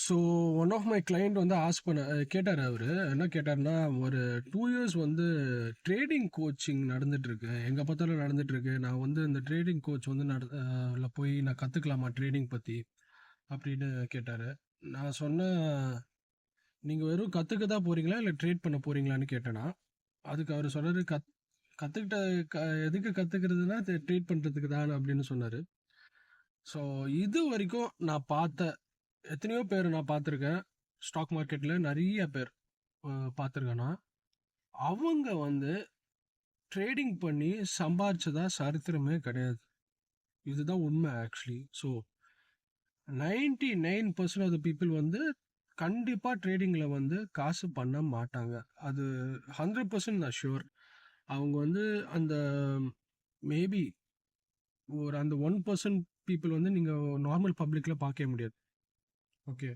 So one of my client வந்து கேட்டார். அவர் என்ன கேட்டார்னா, ஒரு 2 இயர்ஸ் வந்து ட்ரேடிங் கோச்சிங் நடந்துட்டுருக்கு, எங்கே பார்த்தாலும் நடந்துட்டுருக்கு. நான் வந்து இந்த ட்ரேடிங் கோச் வந்து போய் நான் கற்றுக்கலாமா ட்ரேடிங் பற்றி அப்படின்னு கேட்டார். நான் சொன்னேன், நீங்கள் வெறும் கற்றுக்க தான் போகிறீங்களா இல்லை ட்ரேட் பண்ண போகிறீங்களான்னு கேட்டேன்னா, அதுக்கு அவர் சொன்னார், கற்றுக்கிட்ட எதுக்கு கற்றுக்கிறதுனா ட்ரேட் பண்ணுறதுக்கு தான் அப்படின்னு சொன்னார். ஸோ இது வரைக்கும் நான் பார்த்த எத்தனையோ பேர் நான் பார்த்துருக்கேன். ஸ்டாக் மார்க்கெட்டில் நிறைய பேர் பார்த்துருக்கேன்னா, அவங்க வந்து ட்ரேடிங் பண்ணி சம்பாதிச்சதா சரித்திரமே கிடையாது. இதுதான் உண்மை actually. So 99% of the people வந்து கண்டிப்பாக ட்ரேடிங்கில் வந்து காசு பண்ண மாட்டாங்க. அது 100% நான் ஷுர். அவங்க வந்து அந்த மேபி ஒரு அந்த 1% பீப்புள் வந்து நீங்கள் நார்மல் பப்ளிக்கில் பார்க்கவே முடியாது. ஓகே,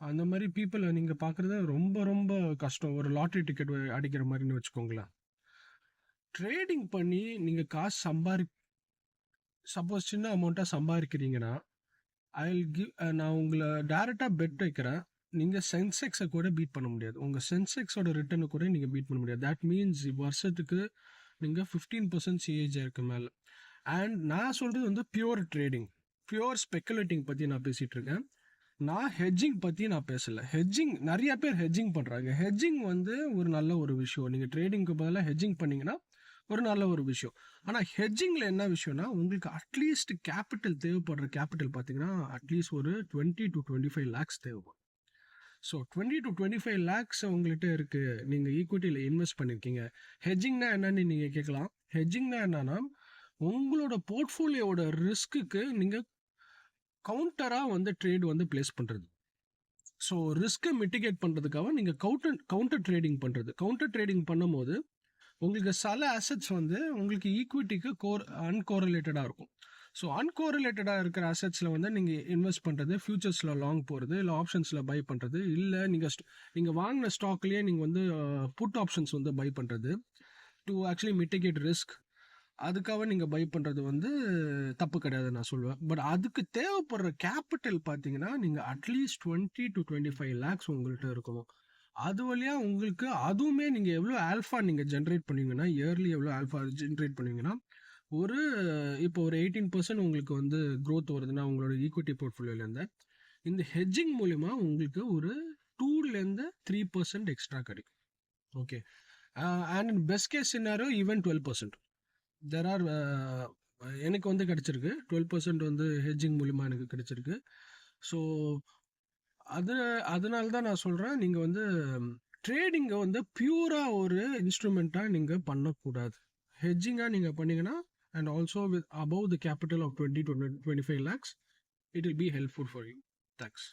அந்த மாதிரி பீப்புளை நீங்கள் பார்க்குறது ரொம்ப ரொம்ப கஷ்டம். ஒரு லாட்ரி டிக்கெட் அடிக்கிற மாதிரின்னு வச்சுக்கோங்களேன். ட்ரேடிங் பண்ணி நீங்கள் காசு சப்போஸ் சின்ன அமௌண்ட்டாக சம்பாதிக்கிறீங்கன்னா, நான் உங்களை டேரெக்டாக பெட் வைக்கிறேன், நீங்கள் சென்செக்ஸை கூட பீட் பண்ண முடியாது. உங்கள் சென்செக்ஸோட ரிட்டர்னை கூட நீங்கள் பீட் பண்ண முடியாது. தட் மீன்ஸ் வருஷத்துக்கு நீங்கள் 15% சிஏஜி இருக்கு மேலே. அண்ட் நான் சொல்கிறது வந்து பியூர் ட்ரேடிங், பியூர் ஸ்பெக்குலேட்டிங் பற்றி நான் பேசிகிட்டு இருக்கேன். நான் ஹெட்ஜிங் பற்றி நான் பேசலை. ஹெட்ஜிங் நிறைய பேர் ஹெட்ஜிங் பண்ணுறாங்க. ஹெட்ஜிங் வந்து ஒரு நல்ல ஒரு விஷயம். நீங்கள் ட்ரேடிங்க்கு பதிலாக ஹெட்ஜிங் பண்ணிங்கன்னா ஒரு நல்ல ஒரு விஷயம். ஆனால் ஹெட்ஜிங்கில் என்ன விஷயம்னா, உங்களுக்கு அட்லீஸ்ட் கேபிட்டல் தேவைப்படுற கேபிட்டல் பார்த்தீங்கன்னா அட்லீஸ்ட் ஒரு 20 to 25 lakhs தேவைப்படும். ஸோ 20 to 25 lakhs உங்கள்கிட்ட இருக்குது, நீங்கள் ஈக்விட்டியில் இன்வெஸ்ட் பண்ணியிருக்கீங்க. ஹெட்ஜிங்னா என்னன்னு நீங்கள் கேட்கலாம். ஹெட்ஜிங்னா என்னன்னா, உங்களோட போர்ட்ஃபோலியோட ரிஸ்க்குக்கு நீங்கள் கவுண்டராக வந்து ட்ரேட் வந்து பிளேஸ் பண்ணுறது. ஸோ ரிஸ்க்கை மிட்டிகேட் பண்ணுறதுக்காக நீங்கள் கவுண்டர் ட்ரேடிங் பண்ணுறது. கவுண்டர் ட்ரேடிங் பண்ணும்போது உங்களுக்கு சில அசெட்ஸ் வந்து உங்களுக்கு ஈக்விட்டிக்கு அன்கோரலேட்டடாக இருக்கும். ஸோ அன்கோரலேட்டடாக இருக்கிற அசெட்ஸில் வந்து நீங்கள் இன்வெஸ்ட் பண்ணுறது, ஃபியூச்சர்ஸில் லாங் போகிறது, இல்லை ஆப்ஷன்ஸில் பை பண்ணுறது, இல்லை நீங்கள் வாங்கின ஸ்டாக்லேயே நீங்கள் வந்து புட் ஆப்ஷன்ஸ் வந்து பை பண்ணுறது டு ஆக்சுவலி மிட்டிகேட் ரிஸ்க். அதுக்காக நீங்கள் பை பண்ணுறது வந்து தப்பு கிடையாது நான் சொல்லுவேன். பட் அதுக்கு தேவைப்படுற கேபிட்டல் பார்த்தீங்கன்னா நீங்கள் அட்லீஸ்ட் 20 to 25 lakhs உங்கள்கிட்ட இருக்கணும். அது வழியாக உங்களுக்கு அதுவுமே நீங்கள் எவ்வளோ ஆல்ஃபா நீங்கள் ஜென்ரேட் பண்ணுவீங்கன்னா, இயர்லி எவ்வளோ ஆல்ஃபா ஜென்ரேட் பண்ணுவீங்கன்னா, இப்போ ஒரு 18% உங்களுக்கு வந்து க்ரோத் வருதுன்னா உங்களோட ஈக்விட்டி போர்ட்ஃபோலியோலேருந்து, இந்த ஹெட்ஜிங் மூலிமா உங்களுக்கு ஒரு 2-3% எக்ஸ்ட்ரா கிடைக்கும். Okay, and in best case scenario even 12%. எனக்கு வந்து கிடச்சிருக்கு 12% வந்து ஹெட்ஜிங் மூலிமா எனக்கு கிடச்சிருக்கு. ஸோ அதனால தான் நான் சொல்கிறேன், நீங்கள் வந்து ட்ரேடிங்கை வந்து பியூராக ஒரு இன்ஸ்ட்ருமெண்ட்டாக நீங்கள் பண்ணக்கூடாது. ஹெட்ஜிங்காக நீங்கள் பண்ணிங்கன்னா, and also with above the capital of 20 to 25 lakhs, it will be helpful for you. Thanks.